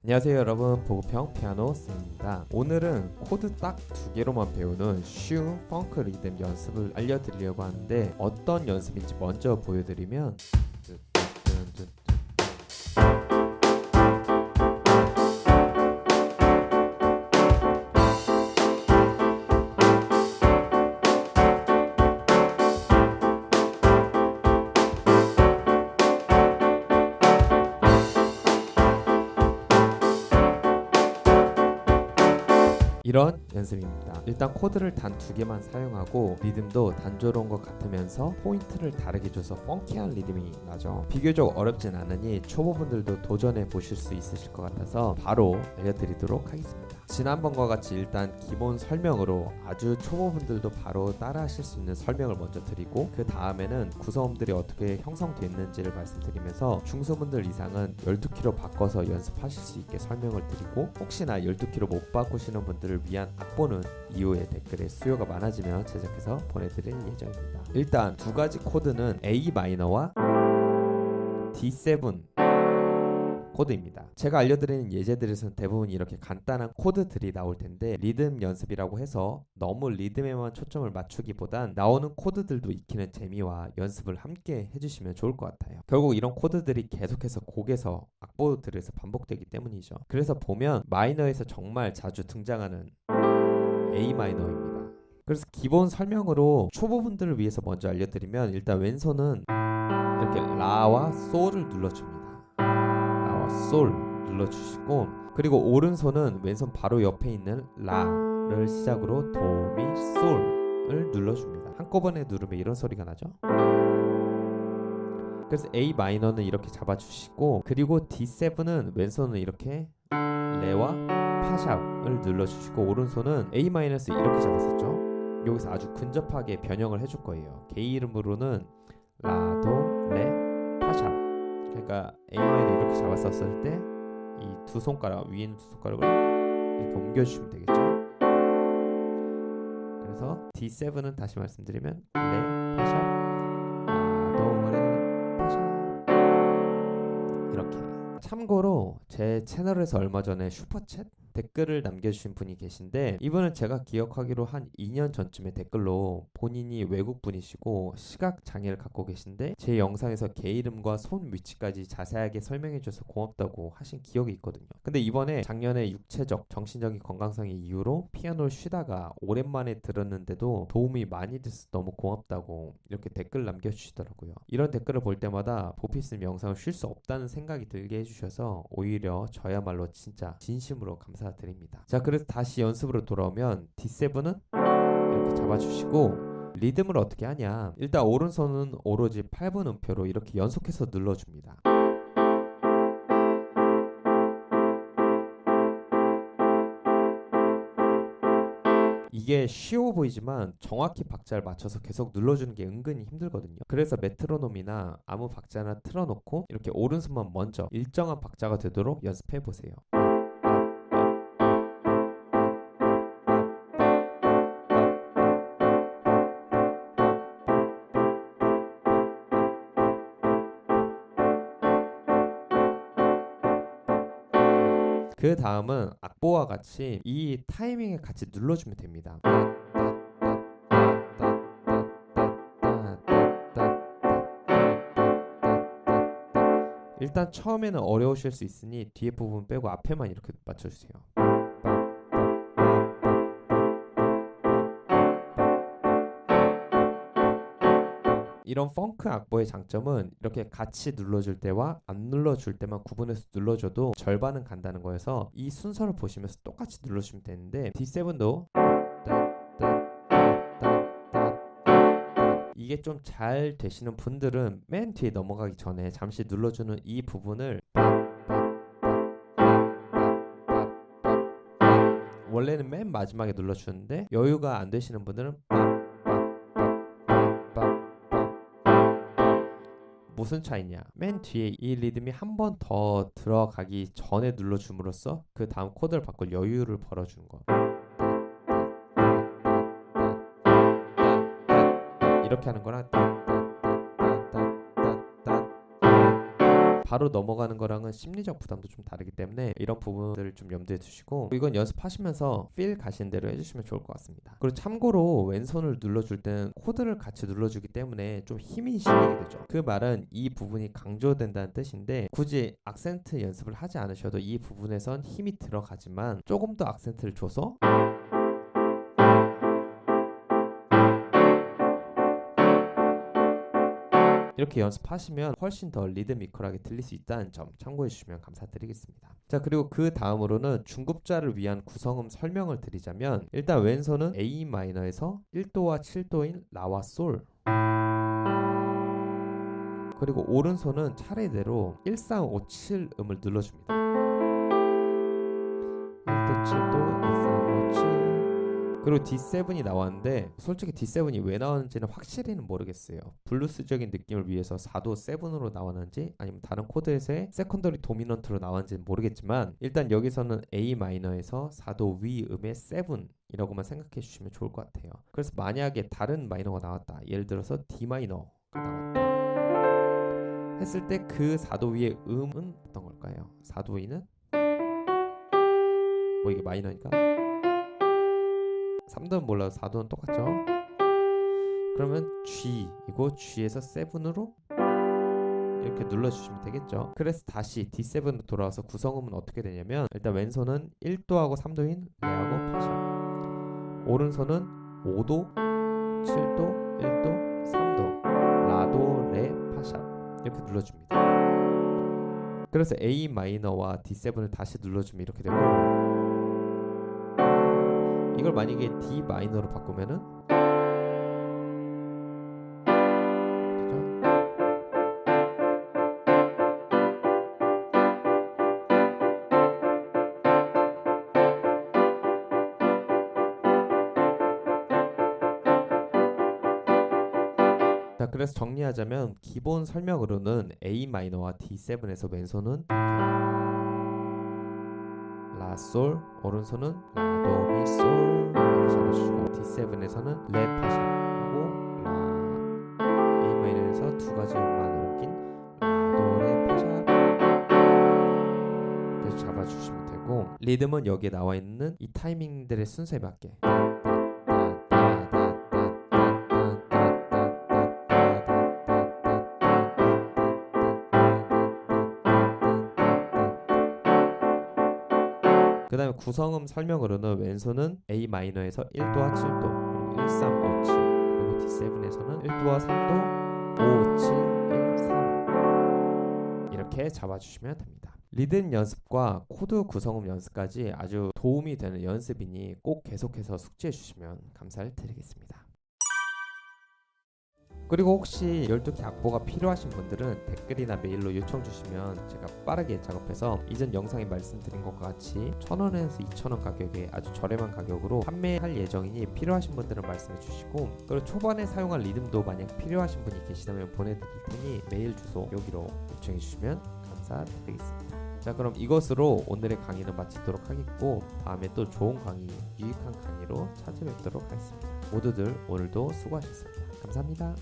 안녕하세요 여러분, 보급형 피아노 쌤입니다. 오늘은 코드 딱 두 개로만 배우는 쉬운 펑크 리듬 연습을 알려드리려고 하는데, 어떤 연습인지 먼저 보여드리면 이런 연습입니다. 일단 코드를 단 두 개만 사용하고 리듬도 단조로운 것 같으면서 포인트를 다르게 줘서 펑키한 리듬이 나죠. 비교적 어렵진 않으니 초보분들도 도전해 보실 수 있으실 것 같아서 바로 알려드리도록 하겠습니다. 지난번과 같이 일단 기본 설명으로 아주 초보분들도 바로 따라 하실 수 있는 설명을 먼저 드리고, 그 다음에는 구성음들이 어떻게 형성됐는지를 말씀드리면서 중소분들 이상은 12키로 바꿔서 연습하실 수 있게 설명을 드리고, 혹시나 12키로 못 바꾸시는 분들을 위한 악보는 이후에 댓글에 수요가 많아지면 제작해서 보내드릴 예정입니다. 일단 두 가지 코드는 A 마이너와 D7 코드입니다. 제가 알려드리는 예제들에서는 대부분 이렇게 간단한 코드들이 나올 텐데, 리듬 연습이라고 해서 너무 리듬에만 초점을 맞추기보단 나오는 코드들도 익히는 재미와 연습을 함께 해주시면 좋을 것 같아요. 결국 이런 코드들이 계속해서 곡에서 악보들에서 반복되기 때문이죠. 그래서 보면 마이너에서 정말 자주 등장하는 A 마이너입니다. 그래서 기본 설명으로 초보분들을 위해서 먼저 알려드리면, 일단 왼손은 이렇게 라와 솔을 눌러줍니다. 솔 눌러주시고, 그리고 오른손은 왼손 바로 옆에 있는 라를 시작으로 도미 솔을 눌러줍니다. 한꺼번에 누르면 이런 소리가 나죠. 그래서 A 마이너는 이렇게 잡아주시고, 그리고 D7은 왼손은 이렇게 레와 파샵을 눌러주시고, 오른손은 A 마이너스 이렇게 잡았었죠. 여기서 아주 근접하게 변형을 해줄 거예요. 개인 이름으로는 라, 도, 레, 파샵. 그러니까 A 마이너 이렇게 잡았었을 때 이 두 손가락, 위에 있는 두 손가락을 이렇게 옮겨주시면 되겠죠. 그래서 D7은 다시 말씀드리면 레, 파샵, 라, 도, 레, 파샵. 이렇게. 참고로 제 채널에서 얼마 전에 슈퍼챗 댓글을 남겨주신 분이 계신데, 이분은 제가 기억하기로 한 2년 전쯤에 댓글로 본인이 외국분이시고 시각장애를 갖고 계신데, 제 영상에서 개 이름과 손 위치까지 자세하게 설명해줘서 고맙다고 하신 기억이 있거든요. 근데 이번에 작년에 육체적, 정신적인 건강상의 이유로 피아노를 쉬다가 오랜만에 들었는데도 도움이 많이 돼서 너무 고맙다고 이렇게 댓글 남겨주시더라고요. 이런 댓글을 볼 때마다 보피스님 영상을 쉴 수 없다는 생각이 들게 해주셔서 오히려 저야말로 진짜 진심으로 감사드립니다. 자, 그래서 다시 연습으로 돌아오면 D7은 이렇게 잡아주시고, 리듬을 어떻게 하냐, 일단 오른손은 오로지 8분 음표로 이렇게 연속해서 눌러줍니다. 이게 쉬워 보이지만 정확히 박자를 맞춰서 계속 눌러주는 게 은근히 힘들거든요. 그래서 메트로놈이나 아무 박자나 틀어놓고 이렇게 오른손만 먼저 일정한 박자가 되도록 연습해 보세요. 그 다음은 악보와 같이 이 타이밍에 같이 눌러주면 됩니다. 일단 처음에는 어려우실 수 있으니 뒤에 부분 빼고 앞에만 이렇게 맞춰주세요. 이런 펑크 악보의 장점은 이렇게 같이 눌러줄 때와 안 눌러줄 때만 구분해서 눌러줘도 절반은 간다는 거여서 이 순서를 보시면서 똑같이 눌러주시면 되는데, D7도 이게 좀 잘 되시는 분들은 맨 뒤에 넘어가기 전에 잠시 눌러주는 이 부분을, 원래는 맨 마지막에 눌러주는데 여유가 안 되시는 분들은 무슨 차이냐, 맨 뒤에 이 리듬이 한 번 더 들어가기 전에 눌러줌으로써 그 다음 코드를 바꿀 여유를 벌어주는 거. 이렇게 하는 거랑 바로 넘어가는 거랑은 심리적 부담도 좀 다르기 때문에 이런 부분들을 좀 염두에 두시고 이건 연습하시면서 필 가시는 대로 해주시면 좋을 것 같습니다. 그리고 참고로 왼손을 눌러줄 때는 코드를 같이 눌러주기 때문에 좀 힘이 실리게 되죠. 그 말은 이 부분이 강조된다는 뜻인데 굳이 악센트 연습을 하지 않으셔도 이 부분에선 힘이 들어가지만 조금 더 악센트를 줘서 이렇게 연습하시면 훨씬 더 리드미컬하게 들릴 수 있다는 점 참고해 주시면 감사드리겠습니다. 자, 그리고 그 다음으로는 중급자를 위한 구성음 설명을 드리자면 일단 왼손은 A 마이너에서 1도와 7도인 라와 솔, 그리고 오른손은 차례대로 1357 음을 눌러줍니다. 1도, 7도, 1357. 그리고 D7이 나왔는데 솔직히 D7이 왜 나왔는지는 확실히는 모르겠어요. 블루스적인 느낌을 위해서 4도 7으로 나왔는지 아니면 다른 코드에서의 세컨더리 도미넌트로 나왔는지는 모르겠지만 일단 여기서는 A 마이너에서 4도 위 음의 7이라고만 생각해 주시면 좋을 것 같아요. 그래서 만약에 다른 마이너가 나왔다, 예를 들어서 D 마이너가 나왔다 했을 때 그 4도 위의 음은 어떤 걸까요? 4도 위는 뭐 이게 마이너니까 3도는 몰라도 4도는 똑같죠. 그러면 G이고 G에서 7으로 이렇게 눌러주시면 되겠죠. 그래서 다시 D7으로 돌아와서 구성음은 어떻게 되냐면 일단 왼손은 1도하고 3도인 레하고 파샵, 오른손은 5도, 7도, 1도, 3도 라도, 레, 파샵 이렇게 눌러줍니다. 그래서 A 마이너와 D7을 다시 눌러주면 이렇게 되고, 이걸 만약에 D 마이너로 바꾸면은 자, 그래서 정리하자면 기본 설명으로는 A 마이너와 D7에서 왼손은 라, 솔, 오른손은 라, 도, 미, 솔 이렇게 잡아주시고 D7에서는 레, 파샵하고 라, A 마이너에서 두 가지 음만 옮긴 라, 도, 레, 파샵 이렇게 잡아주시면 되고 리듬은 여기에 나와 있는 이 타이밍들의 순서에 맞게 그 다음에 구성음 설명으로는 왼손은 A 마이너에서 1도와 7도 그리고 1357 그리고 D7에서는 1도와 3도 5, 7, 1, 3 이렇게 잡아주시면 됩니다. 리듬 연습과 코드 구성음 연습까지 아주 도움이 되는 연습이니 꼭 계속해서 숙지해 주시면 감사를 드리겠습니다. 그리고 혹시 12개 악보가 필요하신 분들은 댓글이나 메일로 요청 주시면 제가 빠르게 작업해서 이전 영상에 말씀드린 것과 같이 1,000원에서 2,000원 가격에 아주 저렴한 가격으로 판매할 예정이니 필요하신 분들은 말씀해 주시고, 그리고 초반에 사용할 리듬도 만약 필요하신 분이 계시다면 보내드릴 테니 메일 주소 여기로 요청해 주시면 감사드리겠습니다. 자, 그럼 이것으로 오늘의 강의는 마치도록 하겠고 다음에 또 좋은 강의, 유익한 강의로 찾아뵙도록 하겠습니다. 모두들 오늘도 수고하셨습니다. 감사합니다.